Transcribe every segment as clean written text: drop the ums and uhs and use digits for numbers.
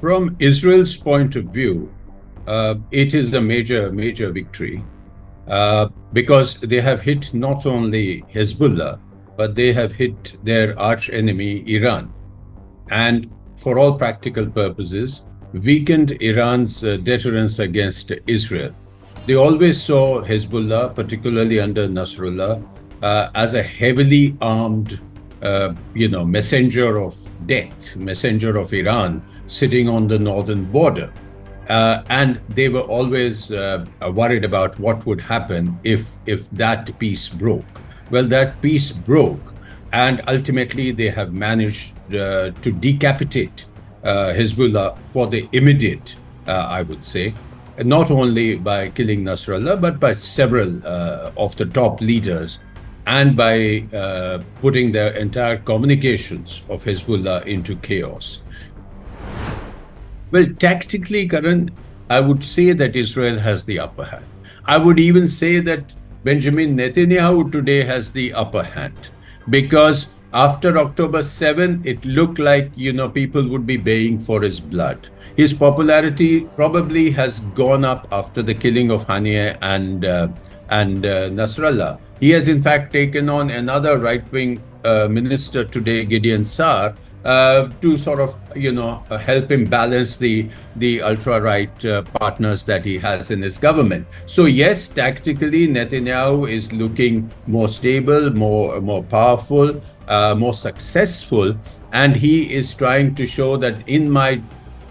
From Israel's point of view, it is a major victory because they have hit not only Hezbollah, but they have hit their arch enemy, Iran. And for all practical purposes, weakened Iran's deterrence against Israel. They always saw Hezbollah, particularly under Nasrallah, as a heavily armed, messenger of death, messenger of Iran, sitting on the northern border. And they were always worried about what would happen if that peace broke. Well, that peace broke, and ultimately they have managed to decapitate Hezbollah for the immediate, I would say, not only by killing Nasrallah, but by several of the top leaders, and by putting the entire communications of Hezbollah into chaos. Well, tactically, Karan, I would say that Israel has the upper hand. I would even say that Benjamin Netanyahu today has the upper hand, because after October 7th, it looked like, people would be baying for his blood. His popularity probably has gone up after the killing of Haniyeh and Nasrallah. He has in fact taken on another right-wing minister today, Gideon Saar, to sort of, help him balance the ultra-right partners that he has in his government. So yes, tactically, Netanyahu is looking more stable, more powerful, more successful, and he is trying to show that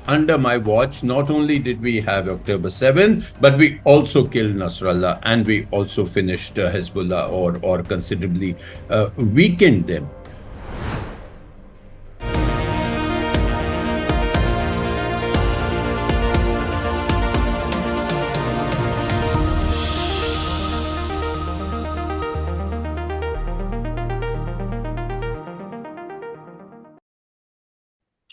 under my watch, not only did we have October 7th, but we also killed Nasrallah, and we also finished Hezbollah or considerably weakened them.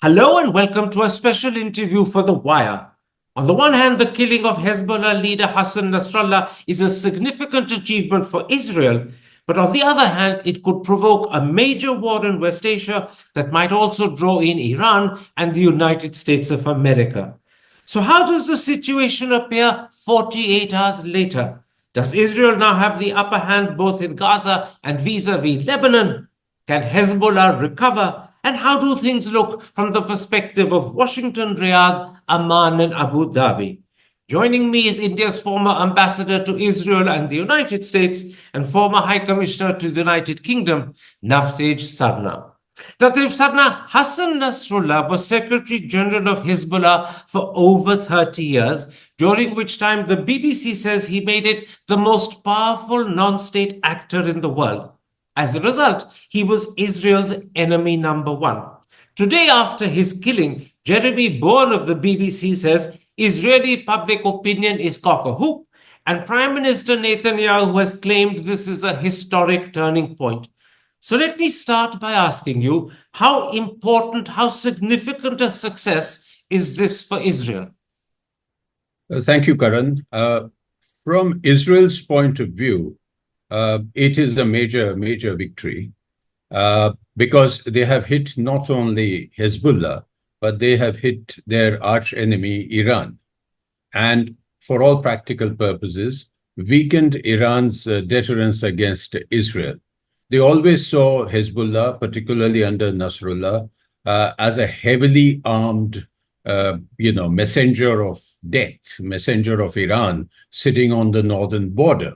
Hello and welcome to a special interview for The Wire. On the one hand, the killing of Hezbollah leader Hassan Nasrallah is a significant achievement for Israel, but on the other hand, it could provoke a major war in West Asia that might also draw in Iran and the United States of America. So how does the situation appear 48 hours later? Does Israel now have the upper hand both in Gaza and vis-a-vis Lebanon? Can Hezbollah recover? And how do things look from the perspective of Washington, Riyadh, Amman, and Abu Dhabi? Joining me is India's former ambassador to Israel and the United States and former High Commissioner to the United Kingdom, Navtej Sarna. Navtej Sarna, Hassan Nasrallah was Secretary General of Hezbollah for over 30 years, during which time the BBC says he made it the most powerful non-state actor in the world. As a result, he was Israel's enemy number one. Today, after his killing, Jeremy Bourne of the BBC says Israeli public opinion is cock-a-hoop, and Prime Minister Netanyahu has claimed this is a historic turning point. So let me start by asking you, how important, how significant a success is this for Israel? Thank you, Karan. From Israel's point of view, it is a major victory because they have hit not only Hezbollah, but they have hit their arch enemy, Iran. And for all practical purposes, weakened Iran's deterrence against Israel. They always saw Hezbollah, particularly under Nasrallah, as a heavily armed, messenger of death, messenger of Iran, sitting on the northern border.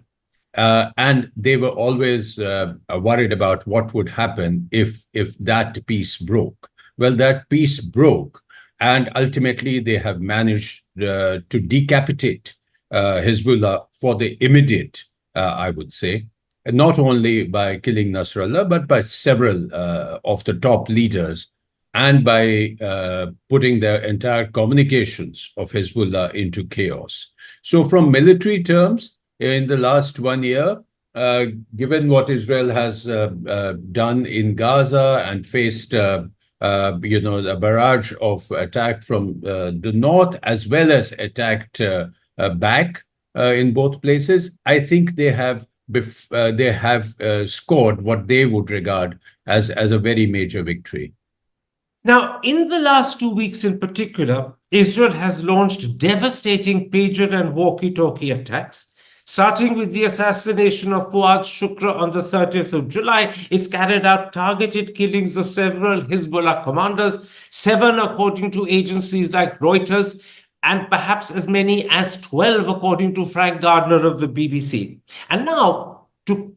And they were always worried about what would happen if that peace broke. Well, that peace broke, and ultimately they have managed to decapitate Hezbollah for the immediate, I would say, and not only by killing Nasrallah, but by several of the top leaders, and by putting the entire communications of Hezbollah into chaos. So from military terms, in the last 1 year, given what Israel has done in Gaza and faced, a barrage of attack from the north, as well as attacked back in both places, I think they have scored what they would regard as a very major victory. Now, in the last 2 weeks in particular, Israel has launched devastating pager and walkie-talkie attacks. Starting with the assassination of Fuad Shukra on the 30th of July, it's carried out targeted killings of several Hezbollah commanders, 7 according to agencies like Reuters, and perhaps as many as 12 according to Frank Gardner of the BBC. And now, to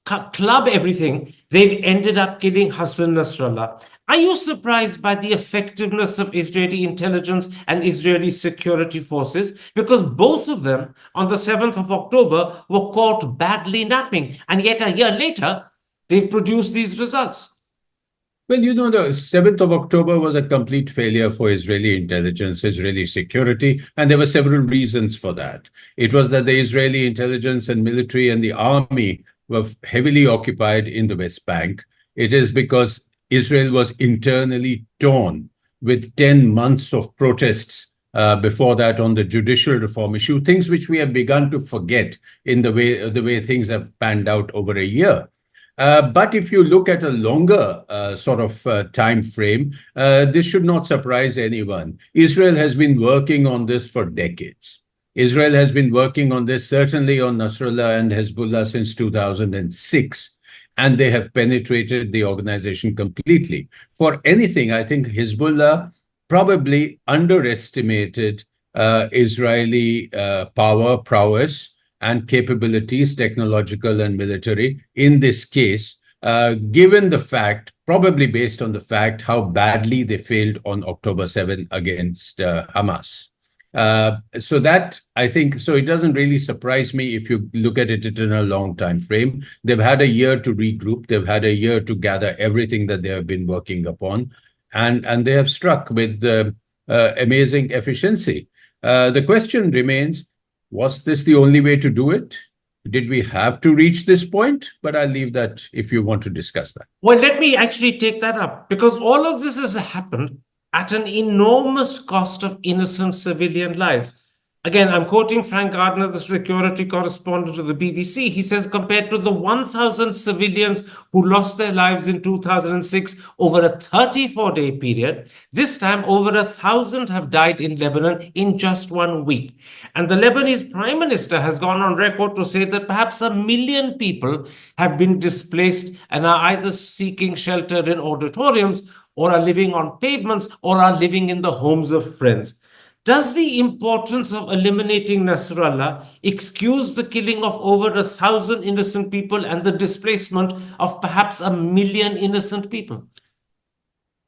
club everything, they've ended up killing Hassan Nasrallah. Are you surprised by the effectiveness of Israeli intelligence and Israeli security forces? Because both of them, on the 7th of October, were caught badly napping, and yet a year later, they've produced these results. Well, the 7th of October was a complete failure for Israeli intelligence, Israeli security, and there were several reasons for that. It was that the Israeli intelligence and military and the army were heavily occupied in the West Bank. It is because Israel was internally torn with 10 months of protests before that on the judicial reform issue, things which we have begun to forget in the way things have panned out over a year. But if you look at a longer time frame, this should not surprise anyone. Israel has been working on this for decades. Israel has been working on this, certainly on Nasrallah and Hezbollah, since 2006, and they have penetrated the organization completely. For anything, I think Hezbollah probably underestimated Israeli prowess, and capabilities, technological and military, in this case, given the fact, probably based on the fact how badly they failed on October 7 against Hamas. So that, I think, so it doesn't really surprise me if you look at it in a long time frame. They've had a year to regroup. They've had a year to gather everything that they have been working upon. And they have struck with amazing efficiency. The question remains, was this the only way to do it? Did we have to reach this point? But I'll leave that if you want to discuss that. Well, let me actually take that up, because all of this has happened at an enormous cost of innocent civilian lives. Again, I'm quoting Frank Gardner, the security correspondent of the BBC. He says, compared to the 1,000 civilians who lost their lives in 2006 over a 34-day period, this time over 1,000 have died in Lebanon in just 1 week. And the Lebanese Prime Minister has gone on record to say that perhaps 1 million people have been displaced and are either seeking shelter in auditoriums, or are living on pavements, or are living in the homes of friends. Does the importance of eliminating Nasrallah excuse the killing of over 1,000 innocent people and the displacement of perhaps 1 million innocent people?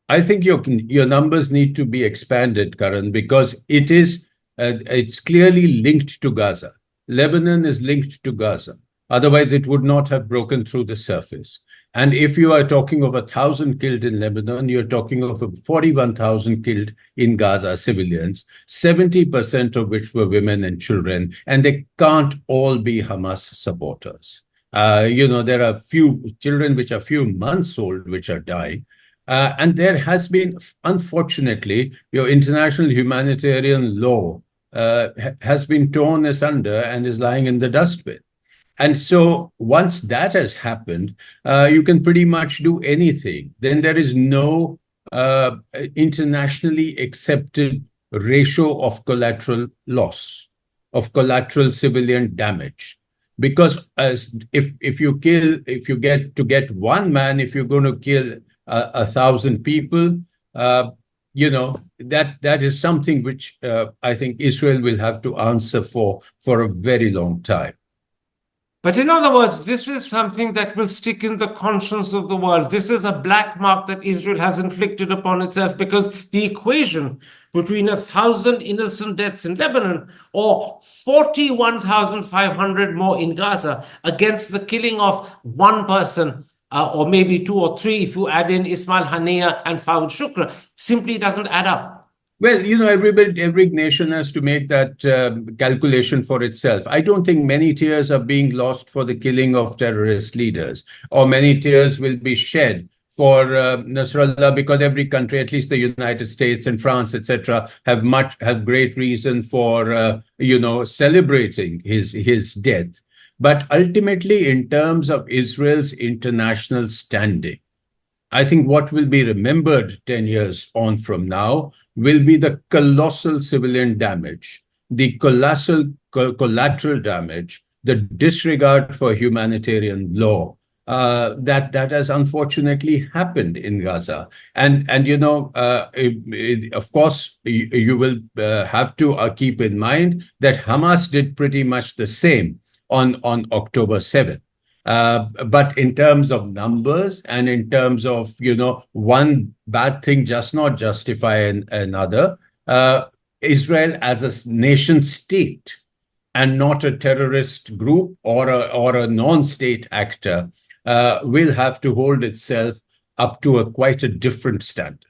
I think your numbers need to be expanded, Karan, because it's clearly linked to Gaza. Lebanon is linked to Gaza. Otherwise, it would not have broken through the surface. And if you are talking of 1,000 killed in Lebanon, you're talking of 41,000 killed in Gaza, civilians, 70% of which were women and children, and they can't all be Hamas supporters. There are few children which are few months old which are dying. And there has been, unfortunately, your international humanitarian law has been torn asunder and is lying in the dustbin. And so once that has happened, you can pretty much do anything. Then there is no internationally accepted ratio of collateral loss, of collateral civilian damage. Because if you get one man, if you're going to kill 1,000 people, that is something which I think Israel will have to answer for a very long time. But in other words, this is something that will stick in the conscience of the world. This is a black mark that Israel has inflicted upon itself, because the equation between 1,000 innocent deaths in Lebanon or 41,500 more in Gaza against the killing of one person, or maybe 2 or 3 if you add in Ismail Haniyeh and Fawad Shukra, simply doesn't add up. Well, every nation has to make that calculation for itself. I don't think many tears are being lost for the killing of terrorist leaders, or many tears will be shed for Nasrallah, because every country, at least the United States and France, etc., have great reason for celebrating his death. But ultimately, in terms of Israel's international standing, I think what will be remembered 10 years on from now will be the colossal civilian damage, the colossal collateral damage, the disregard for humanitarian law that has unfortunately happened in Gaza. And of course, you will have to keep in mind that Hamas did pretty much the same on October 7th. But in terms of numbers and in terms of, one bad thing does not justify another, Israel as a nation state and not a terrorist group or a non-state actor will have to hold itself up to quite a different standard.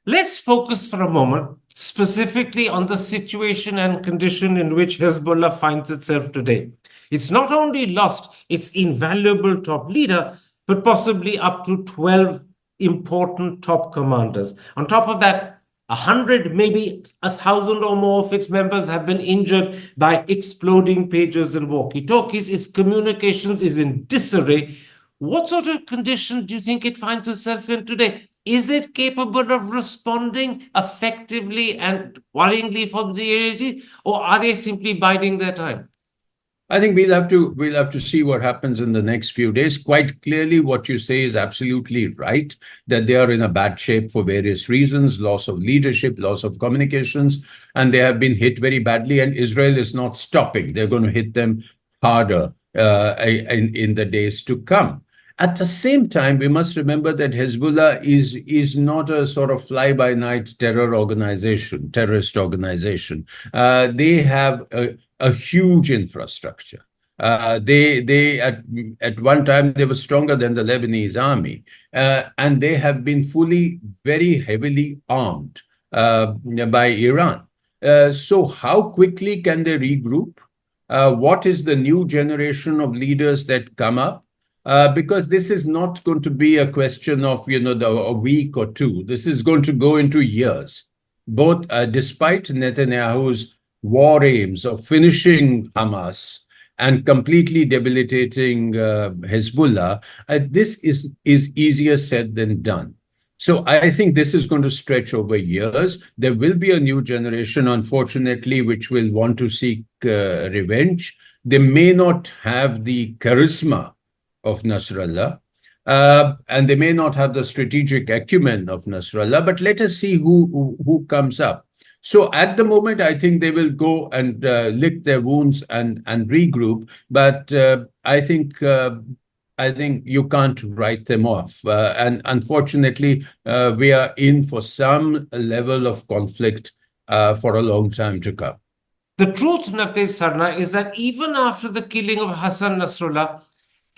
Let's focus for a moment specifically on the situation and condition in which Hezbollah finds itself today. It's not only lost its invaluable top leader, but possibly up to 12 important top commanders. On top of that, 100, maybe 1,000 or more of its members have been injured by exploding pagers and walkie-talkies. Its communications is in disarray. What sort of condition do you think it finds itself in today? Is it capable of responding effectively and worryingly for the area, or are they simply biding their time? I think we'll have to see what happens in the next few days. Quite clearly, what you say is absolutely right, that they are in a bad shape for various reasons: loss of leadership, loss of communications, and they have been hit very badly. And Israel is not stopping; they're going to hit them harder in the days to come. At the same time, we must remember that Hezbollah is not a sort of fly-by-night terrorist organization. They have a huge infrastructure. They at one time they were stronger than the Lebanese army, and they have been very heavily armed by Iran. So how quickly can they regroup? What is the new generation of leaders that come up? Because this is not going to be a question of a week or two. This is going to go into years. Both, despite Netanyahu's war aims of finishing Hamas and completely debilitating Hezbollah, this is easier said than done. So I think this is going to stretch over years. There will be a new generation, unfortunately, which will want to seek revenge. They may not have the charisma of Nasrallah, and they may not have the strategic acumen of Nasrallah, but let us see who comes up. So at the moment, I think they will go and lick their wounds and regroup, but I think you can't write them off. And unfortunately, we are in for some level of conflict for a long time to come. The truth, Navtej Sarna, is that even after the killing of Hassan Nasrallah,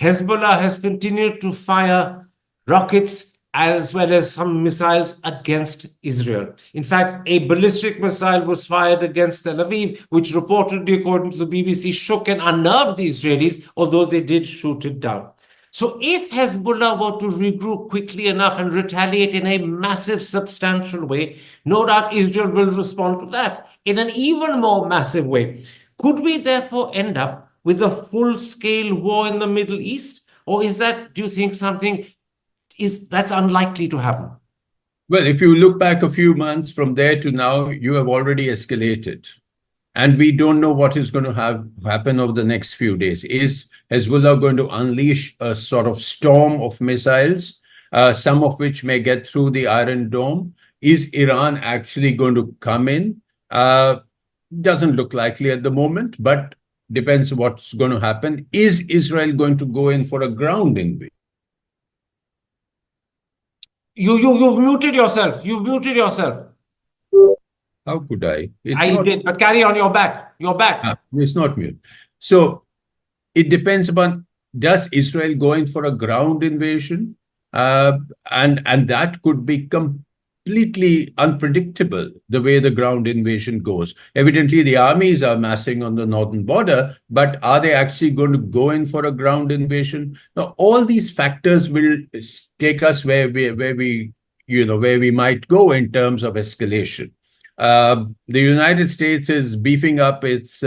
Hezbollah has continued to fire rockets as well as some missiles against Israel. In fact, a ballistic missile was fired against Tel Aviv, which reportedly, according to the BBC, shook and unnerved the Israelis, although they did shoot it down. So if Hezbollah were to regroup quickly enough and retaliate in a massive, substantial way, no doubt Israel will respond to that in an even more massive way. Could we therefore end up with a full-scale war in the Middle East? Or is that, do you think, something that's unlikely to happen? Well, if you look back a few months from there to now, you have already escalated. And we don't know what is going to happen over the next few days. Is Hezbollah going to unleash a sort of storm of missiles, some of which may get through the Iron Dome? Is Iran actually going to come in? Doesn't look likely at the moment, but depends what's going to happen. Is Israel going to go in for a ground invasion? You've muted yourself. You've muted yourself. How could I? Did, but carry on. You're back. You're back. It's not mute. So it depends upon, does Israel go in for a ground invasion? And that could be completely unpredictable, the way the ground invasion goes. Evidently, the armies are massing on the northern border, but are they actually going to go in for a ground invasion? Now, all these factors will take us where we might go in terms of escalation. The United States is beefing up its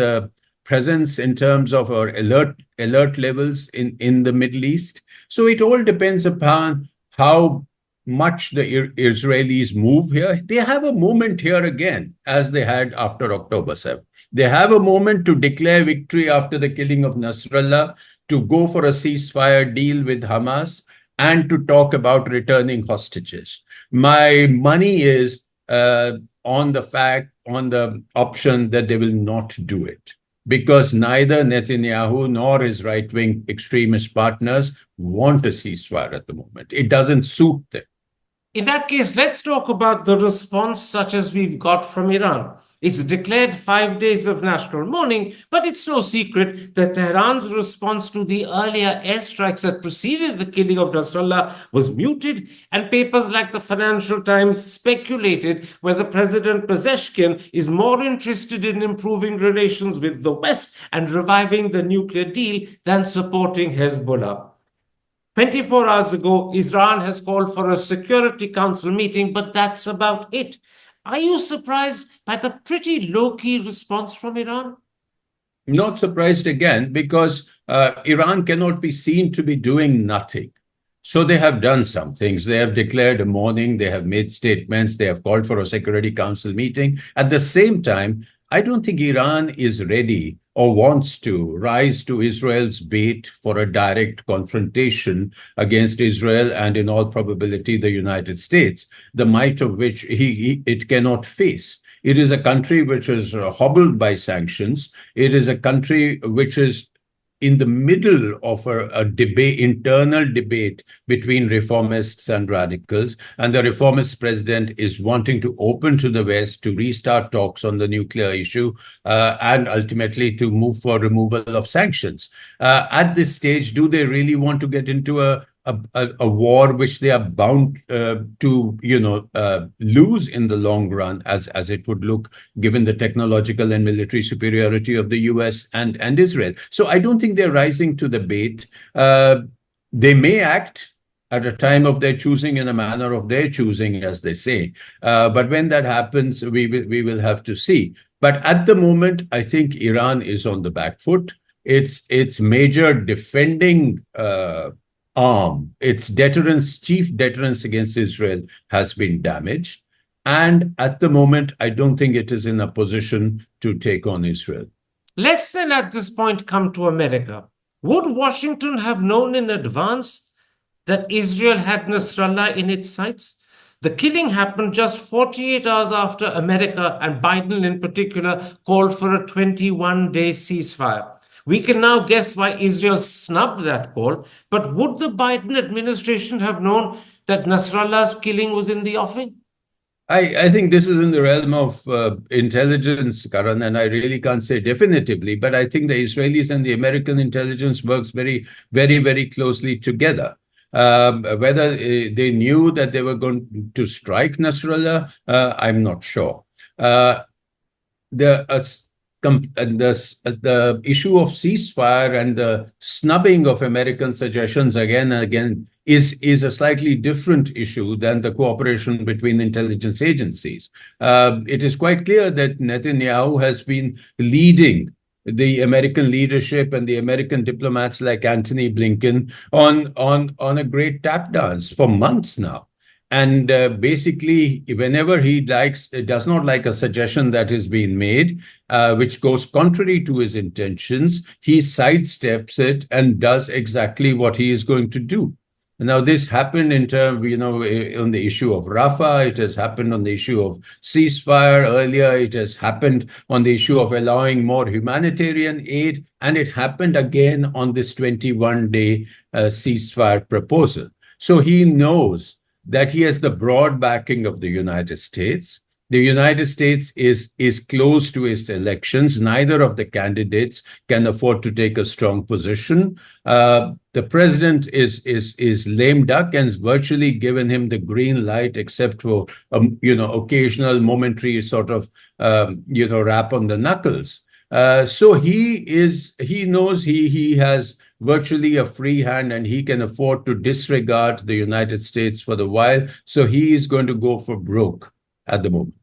presence in terms of our alert levels in the Middle East. So it all depends upon how much the Israelis move here, they have a moment here again, as they had after October 7th. They have a moment to declare victory after the killing of Nasrallah, to go for a ceasefire deal with Hamas, and to talk about returning hostages. My money is on the option that they will not do it, because neither Netanyahu nor his right-wing extremist partners want a ceasefire at the moment. It doesn't suit them. In that case, let's talk about the response such as we've got from Iran. It's declared 5 days of national mourning, but it's no secret that Tehran's response to the earlier airstrikes that preceded the killing of Nasrallah was muted, and papers like the Financial Times speculated whether President Pezeshkian is more interested in improving relations with the West and reviving the nuclear deal than supporting Hezbollah. 24 hours ago, Iran has called for a Security Council meeting, but that's about it. Are you surprised by the pretty low-key response from Iran? Not surprised again, because Iran cannot be seen to be doing nothing. So they have done some things. They have declared a mourning, they have made statements, they have called for a Security Council meeting. At the same time, I don't think Iran is ready or wants to rise to Israel's bait for a direct confrontation against Israel and, in all probability, the United States, the might of which it cannot face. It is a country which is hobbled by sanctions. It is a country which is in the middle of a debate, internal debate between reformists and radicals. And the reformist president is wanting to open to the West to restart talks on the nuclear issue and ultimately to move for removal of sanctions. At this stage, do they really want to get into a war which they are bound to, lose in the long run, as it would look, given the technological and military superiority of the US and Israel? So I don't think they're rising to the bait. They may act at a time of their choosing, in a manner of their choosing, as they say. But when that happens, we will have to see. But at the moment, I think Iran is on the back foot. Its major defending arm, its chief deterrence against Israel has been damaged. And at the moment, I don't think it is in a position to take on Israel. Let's then at this point come to America. Would Washington have known in advance that Israel had Nasrallah in its sights? The killing happened just 48 hours after America, and Biden in particular, called for a 21-day ceasefire. We can now guess why Israel snubbed that call, but would the Biden administration have known that Nasrallah's killing was in the offing? I think this is in the realm of intelligence, Karan, and I really can't say definitively, but I think the Israelis and the American intelligence works very, very, very closely together. Whether they knew that they were going to strike Nasrallah, I'm not sure. The issue of ceasefire and the snubbing of American suggestions again and again is a slightly different issue than the cooperation between intelligence agencies. It is quite clear that Netanyahu has been leading the American leadership and the American diplomats like Antony Blinken on a great tap dance for months now. And basically, whenever he does not like a suggestion that is being made, which goes contrary to his intentions, he sidesteps it and does exactly what he is going to do. Now, this happened on the issue of Rafah. It has happened on the issue of ceasefire earlier. It has happened on the issue of allowing more humanitarian aid. And it happened again on this 21-day ceasefire proposal. So he knows that he has the broad backing of the United States. The United States is close to its elections. Neither of the candidates can afford to take a strong position. The president is lame duck and has virtually given him the green light, except for occasional momentary sort of rap on the knuckles. So he knows he has virtually a free hand and he can afford to disregard the United States for the while. So he is going to go for broke at the moment.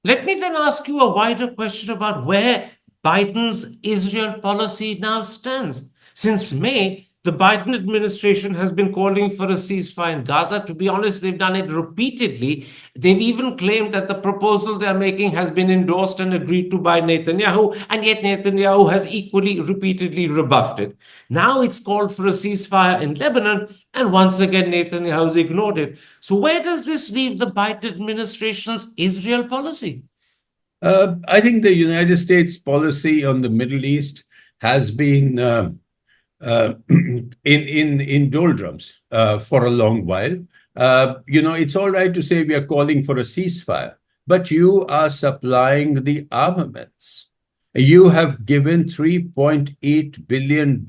Let me then ask you a wider question about where Biden's Israel policy now stands. Since May, The Biden administration has been calling for a ceasefire in Gaza. To be honest, they've done it repeatedly. They've even claimed that the proposal they're making has been endorsed and agreed to by Netanyahu, and yet Netanyahu has equally repeatedly rebuffed it. Now it's called for a ceasefire in Lebanon, and once again Netanyahu's ignored it. So where does this leave the Biden administration's Israel policy? I think the United States policy on the Middle East has been in doldrums for a long while. It's all right to say we are calling for a ceasefire, but you are supplying the armaments. You have given $3.8 billion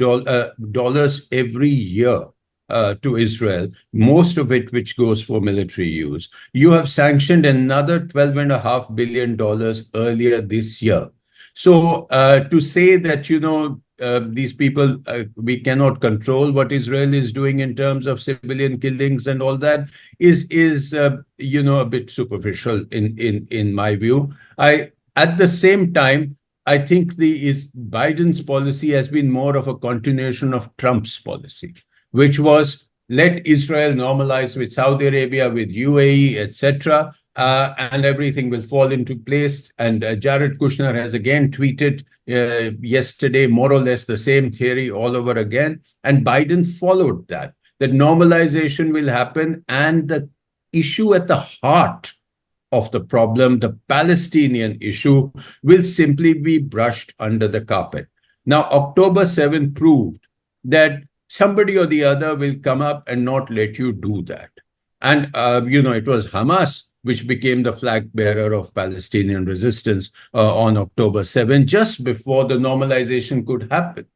dollars every year to Israel, most of it which goes for military use. You have sanctioned another $12.5 billion earlier this year. So to say that, these people, we cannot control what Israel is doing in terms of civilian killings and all that is a bit superficial in my view. At the same time, I think Biden's policy has been more of a continuation of Trump's policy, which was let Israel normalize with Saudi Arabia, with UAE, etc., and everything will fall into place. And Jared Kushner has again tweeted yesterday more or less the same theory all over again. And Biden followed that normalization will happen, and the issue at the heart of the problem, the Palestinian issue, will simply be brushed under the carpet. Now, October 7th proved that somebody or the other will come up and not let you do that. And, it was Hamas which became the flag bearer of Palestinian resistance on October 7th, just before the normalization could happen.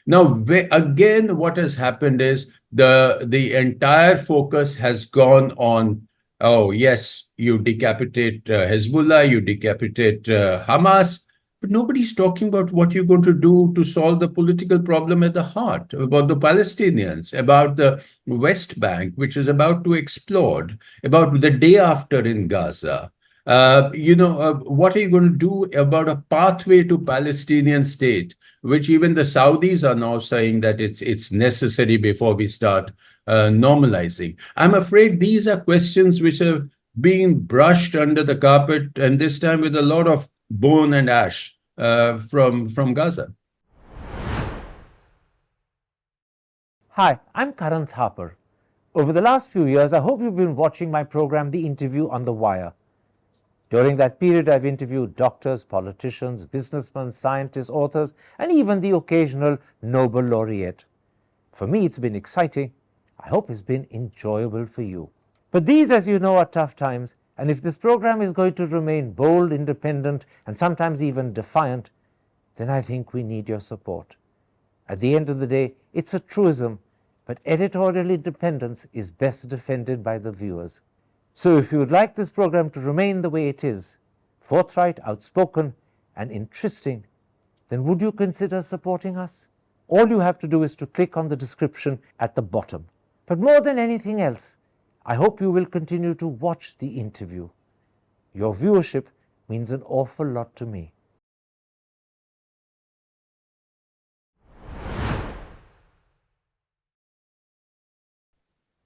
Now, again, what has happened is the entire focus has gone on, oh, yes, you decapitate Hezbollah, you decapitate Hamas, but nobody's talking about what you're going to do to solve the political problem at the heart, about the Palestinians, about the West Bank, which is about to explode, about the day after in Gaza. What are you going to do about a pathway to Palestinian state, which even the Saudis are now saying that it's necessary before we start normalizing? I'm afraid these are questions which are being brushed under the carpet, and this time with a lot of bone and ash from Gaza. Hi, I'm Karan Thapar. Over the last few years, I hope you've been watching my program, The Interview on the Wire. During that period, I've interviewed doctors, politicians, businessmen, scientists, authors, and even the occasional Nobel laureate. For me, it's been exciting. I hope it's been enjoyable for you. But these, as you know, are tough times, and if this program is going to remain bold, independent, and sometimes even defiant, then I think we need your support. At the end of the day, it's a truism, but editorial independence is best defended by the viewers. So if you would like this program to remain the way it is, forthright, outspoken, and interesting, then would you consider supporting us? All you have to do is to click on the description at the bottom. But more than anything else, I hope you will continue to watch The Interview. Your viewership means an awful lot to me.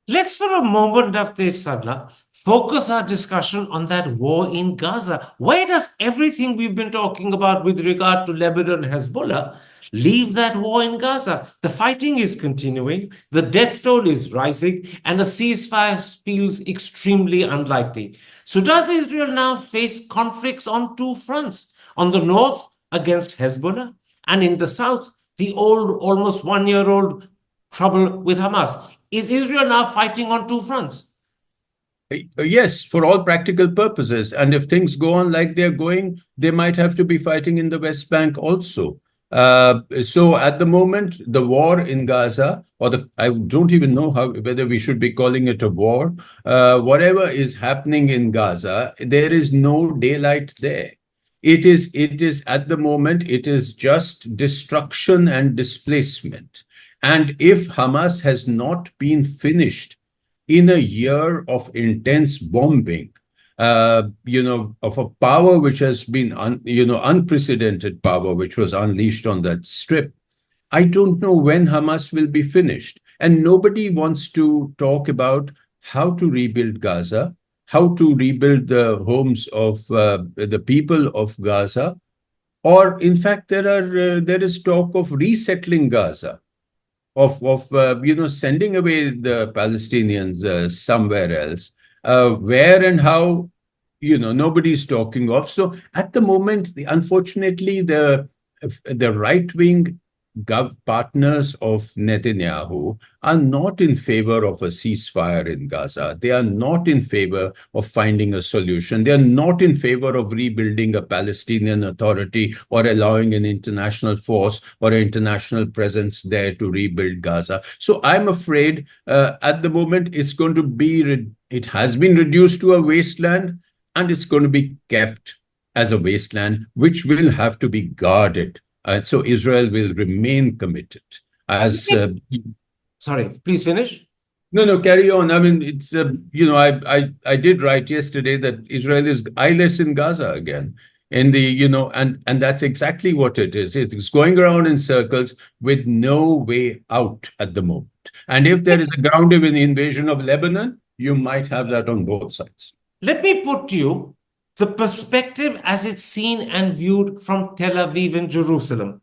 Let's for a moment, Navtej Sarna, focus our discussion on that war in Gaza. Where does everything we've been talking about with regard to Lebanon and Hezbollah leave that war in Gaza? The fighting is continuing, the death toll is rising, and a ceasefire feels extremely unlikely. So does Israel now face conflicts on two fronts? On the north, against Hezbollah, and in the south, the old, almost one-year-old trouble with Hamas. Is Israel now fighting on two fronts? Yes, for all practical purposes. And if things go on like they're going, they might have to be fighting in the West Bank also. So at the moment, the war in Gaza, I don't even know whether we should be calling it a war. Whatever is happening in Gaza, there is no daylight there. It is at the moment, it is just destruction and displacement. And if Hamas has not been finished in a year of intense bombing, of a power which has been, unprecedented power, which was unleashed on that strip, I don't know when Hamas will be finished. And nobody wants to talk about how to rebuild Gaza, how to rebuild the homes of the people of Gaza. Or, in fact, there is talk of resettling Gaza, of sending away the Palestinians somewhere else. Where and how, nobody's talking of. So at the moment, unfortunately, the right wing partners of Netanyahu are not in favor of a ceasefire in Gaza. They are not in favor of finding a solution. They are not in favor of rebuilding a Palestinian Authority or allowing an international force or an international presence there to rebuild Gaza. So I'm afraid at the moment it has been reduced to a wasteland, and it's going to be kept as a wasteland, which will have to be guarded. So Israel will remain committed. Sorry, please finish. No, carry on. I mean, it's I did write yesterday that Israel is eyeless in Gaza again. And that's exactly what it is. It's going around in circles with no way out at the moment. And if there is a ground invasion of Lebanon, you might have that on both sides. Let me put to you the perspective as it's seen and viewed from Tel Aviv and Jerusalem.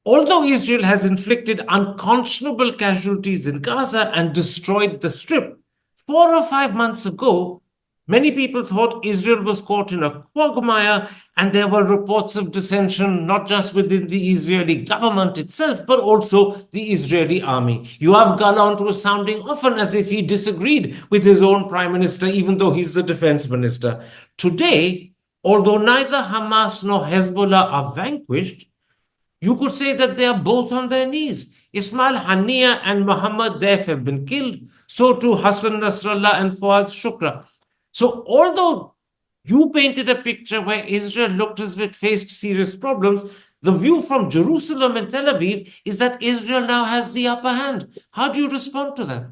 Although Israel has inflicted unconscionable casualties in Gaza and destroyed the Strip, 4 or 5 months ago, many people thought Israel was caught in a quagmire, and there were reports of dissension not just within the Israeli government itself, but also the Israeli army. Yoav Gallant was sounding often as if he disagreed with his own prime minister, even though he's the defense minister. Today, although neither Hamas nor Hezbollah are vanquished, you could say that they are both on their knees. Ismail Haniyeh and Mohammed Deif have been killed. So too Hassan Nasrallah and Fuad Shukra. So although you painted a picture where Israel looked as if it faced serious problems, the view from Jerusalem and Tel Aviv is that Israel now has the upper hand. How do you respond to that?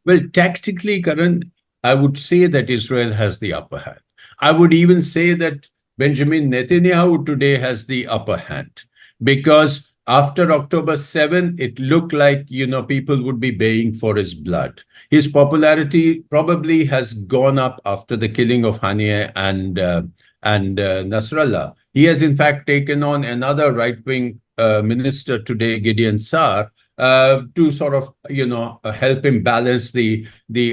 Well, tactically, Karan, I would say that Israel has the upper hand. I would even say that Benjamin Netanyahu today has the upper hand, because after October 7, it looked like, people would be baying for his blood. His popularity probably has gone up after the killing of Haniyeh and Nasrallah. He has, in fact, taken on another right-wing minister today, Gideon Saar, to sort of, help him balance the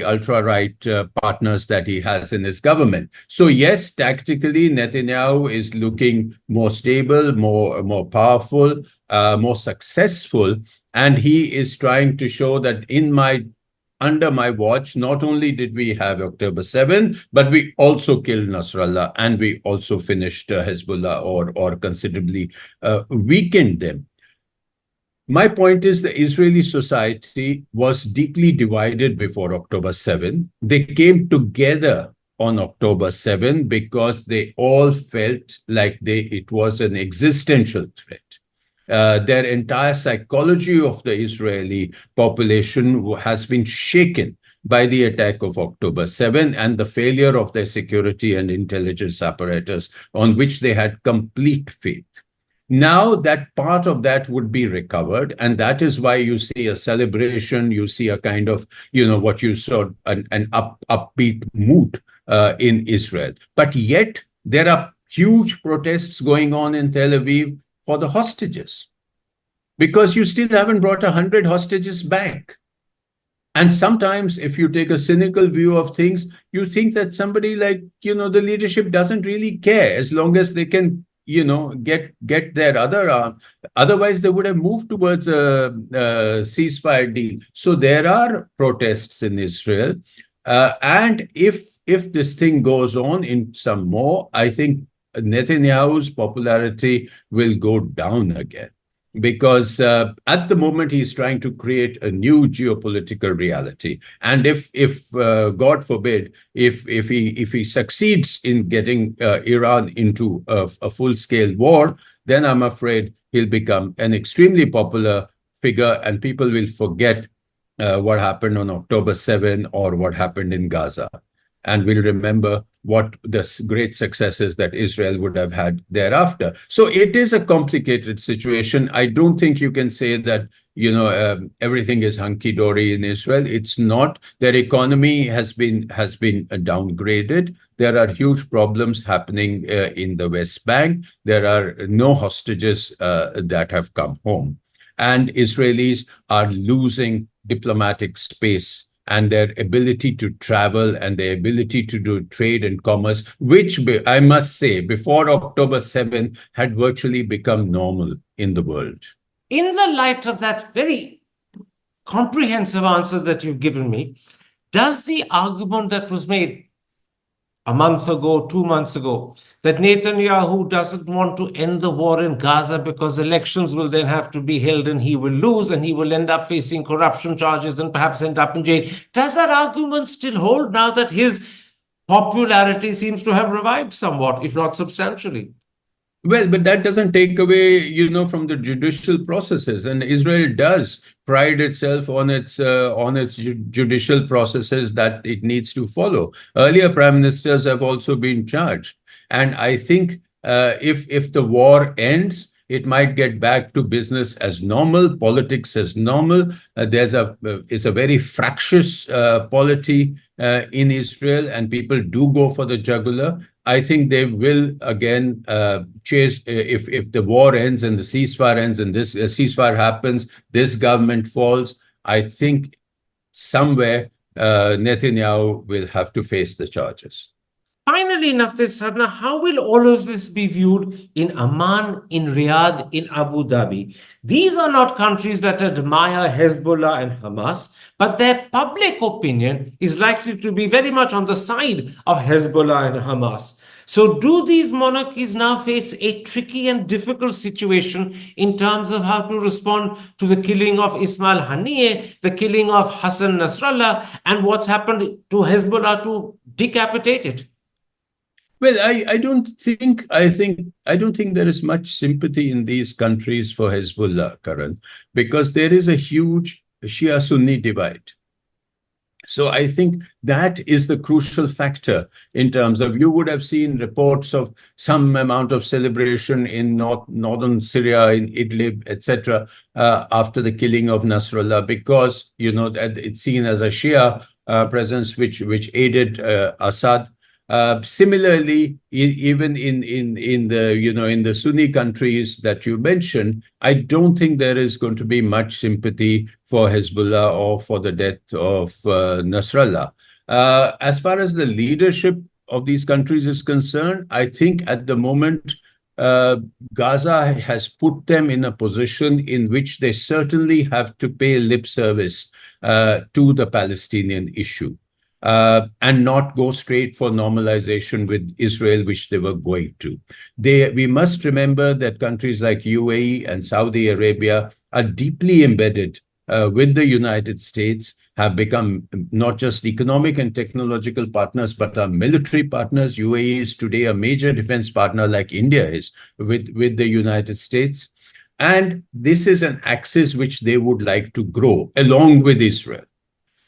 ultra-right partners that he has in his government. So yes, tactically, Netanyahu is looking more stable, more powerful, more successful, and he is trying to show that under my watch, not only did we have October 7, but we also killed Nasrallah, and we also finished Hezbollah or considerably weakened them. My point is the Israeli society was deeply divided before October 7. They came together on October 7 because they all felt like it was an existential threat. Their entire psychology of the Israeli population has been shaken by the attack of October 7 and the failure of their security and intelligence apparatus, on which they had complete faith. Now that part of that would be recovered, and that is why you see a celebration, you see a kind of, what you saw, an upbeat mood in Israel. But yet there are huge protests going on in Tel Aviv for the hostages, because you still haven't brought 100 hostages back. And sometimes, if you take a cynical view of things, you think that somebody like, the leadership doesn't really care as long as they can, get their other arm. Otherwise, they would have moved towards a ceasefire deal. So there are protests in Israel. And if this thing goes on in some more, I think Netanyahu's popularity will go down again, because at the moment he's trying to create a new geopolitical reality. And if God forbid, if he succeeds in getting Iran into a full-scale war, then I'm afraid he'll become an extremely popular figure, and people will forget what happened on October 7 or what happened in Gaza. and will remember what the great successes that Israel would have had thereafter. So it is a complicated situation. I don't think you can say that everything is hunky-dory in Israel. It's not. Their economy has been downgraded. There are huge problems happening in the West Bank. There are no hostages that have come home, and Israelis are losing diplomatic space and their ability to travel and their ability to do trade and commerce, which I must say, before October 7th, had virtually become normal in the world. In the light of that very comprehensive answer that you've given me, does the argument that was made a month ago, 2 months ago, that Netanyahu doesn't want to end the war in Gaza because elections will then have to be held and he will lose and he will end up facing corruption charges and perhaps end up in jail, does that argument still hold now that his popularity seems to have revived somewhat, if not substantially? Well, but that doesn't take away, from the judicial processes, and Israel does pride itself on its judicial processes that it needs to follow. Earlier prime ministers have also been charged, and I think if the war ends, it might get back to business as normal, politics as normal. It's a very fractious polity in Israel, and people do go for the jugular. I think they will again chase if the war ends and the ceasefire ends and this ceasefire happens, this government falls. I think somewhere Netanyahu will have to face the charges. Finally, Navtej Sarna, how will all of this be viewed in Amman, in Riyadh, in Abu Dhabi? These are not countries that admire Hezbollah and Hamas, but their public opinion is likely to be very much on the side of Hezbollah and Hamas. So do these monarchies now face a tricky and difficult situation in terms of how to respond to the killing of Ismail Haniyeh, the killing of Hassan Nasrallah, and what's happened to Hezbollah to decapitate it? Well, I don't think there is much sympathy in these countries for Hezbollah, Karan, because there is a huge Shia-Sunni divide. So I think that is the crucial factor in terms of, you would have seen reports of some amount of celebration in northern Syria, in Idlib, etc., after the killing of Nasrallah, because it's seen as a Shia presence which aided Assad. Similarly, even in the Sunni countries that you mentioned, I don't think there is going to be much sympathy for Hezbollah or for the death of Nasrallah. As far as the leadership of these countries is concerned, I think at the moment Gaza has put them in a position in which they certainly have to pay lip service to the Palestinian issue. And not go straight for normalization with Israel, which they were going to. We must remember that countries like UAE and Saudi Arabia are deeply embedded with the United States, have become not just economic and technological partners, but are military partners. UAE is today a major defense partner, like India is, with the United States. And this is an axis which they would like to grow along with Israel.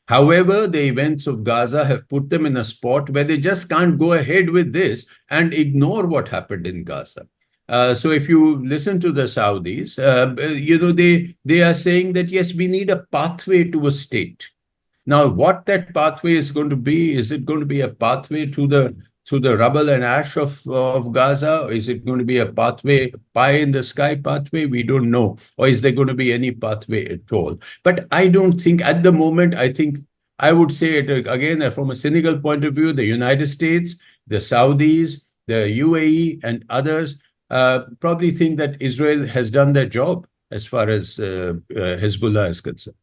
However, the events of Gaza have put them in a spot where they just can't go ahead with this and ignore what happened in Gaza. So if you listen to the Saudis, they are saying that, yes, we need a pathway to a state. Now, what that pathway is going to be, is it going to be a pathway to the rubble and ash of Gaza? Or is it going to be a pathway, pie in the sky pathway? We don't know. Or is there going to be any pathway at all? But I don't think at the moment, I would say it again, from a cynical point of view, the United States, the Saudis, the UAE and others probably think that Israel has done their job as far as Hezbollah is concerned.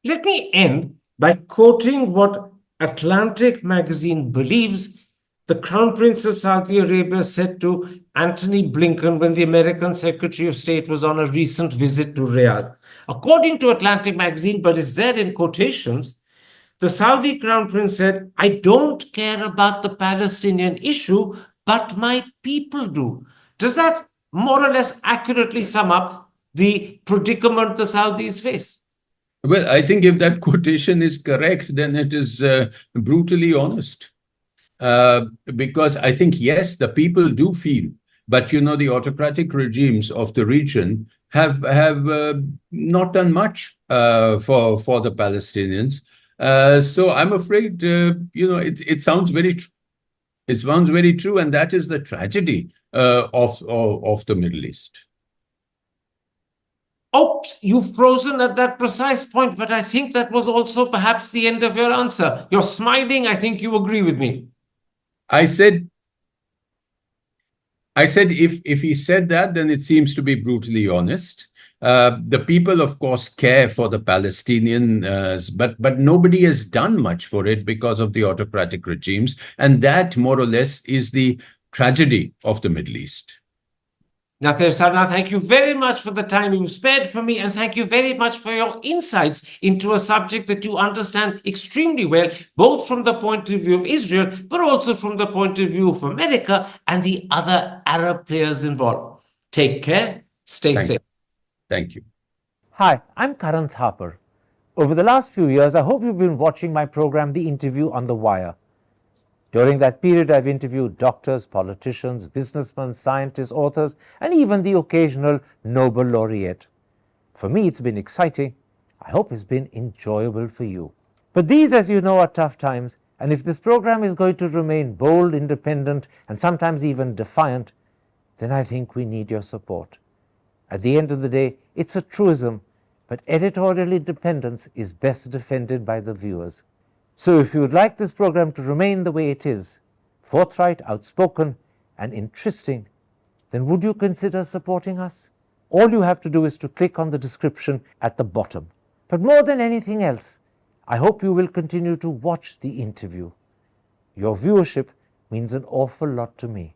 Let me end by quoting what Atlantic magazine believes the Crown Prince of Saudi Arabia said to Antony Blinken when the American Secretary of State was on a recent visit to Riyadh. According to Atlantic magazine, but it's there in quotations, the Saudi Crown Prince said, "I don't care about the Palestinian issue, but my people do." Does that more or less accurately sum up the predicament the Saudis face? Well, I think if that quotation is correct, then it is brutally honest. because I think, yes, the people do feel, but the autocratic regimes of the region have not done much for the Palestinians. So I'm afraid, it sounds very it sounds very true, and that is the tragedy of the Middle East. Oops, you've frozen at that precise point, but I think that was also perhaps the end of your answer. You're smiling. I think you agree with me. I said if he said that, then it seems to be brutally honest. The people, of course, care for the Palestinians, but nobody has done much for it because of the autocratic regimes, and that more or less is the tragedy of the Middle East. Navtej Sarna, thank you very much for the time you spared for me, and thank you very much for your insights into a subject that you understand extremely well, both from the point of view of Israel, but also from the point of view of America and the other Arab players involved. Take care. Stay safe. Thank you. Hi, I'm Karan Thapar. Over the last few years, I hope you've been watching my program, The Interview on the Wire. During that period, I've interviewed doctors, politicians, businessmen, scientists, authors, and even the occasional Nobel laureate. For me, it's been exciting. I hope it's been enjoyable for you. But these, as you know, are tough times, and if this program is going to remain bold, independent, and sometimes even defiant, then I think we need your support. At the end of the day, it's a truism, but editorial independence is best defended by the viewers. So if you would like this program to remain the way it is, forthright, outspoken, and interesting, then would you consider supporting us? All you have to do is to click on the description at the bottom. But more than anything else, I hope you will continue to watch The Interview. Your viewership means an awful lot to me.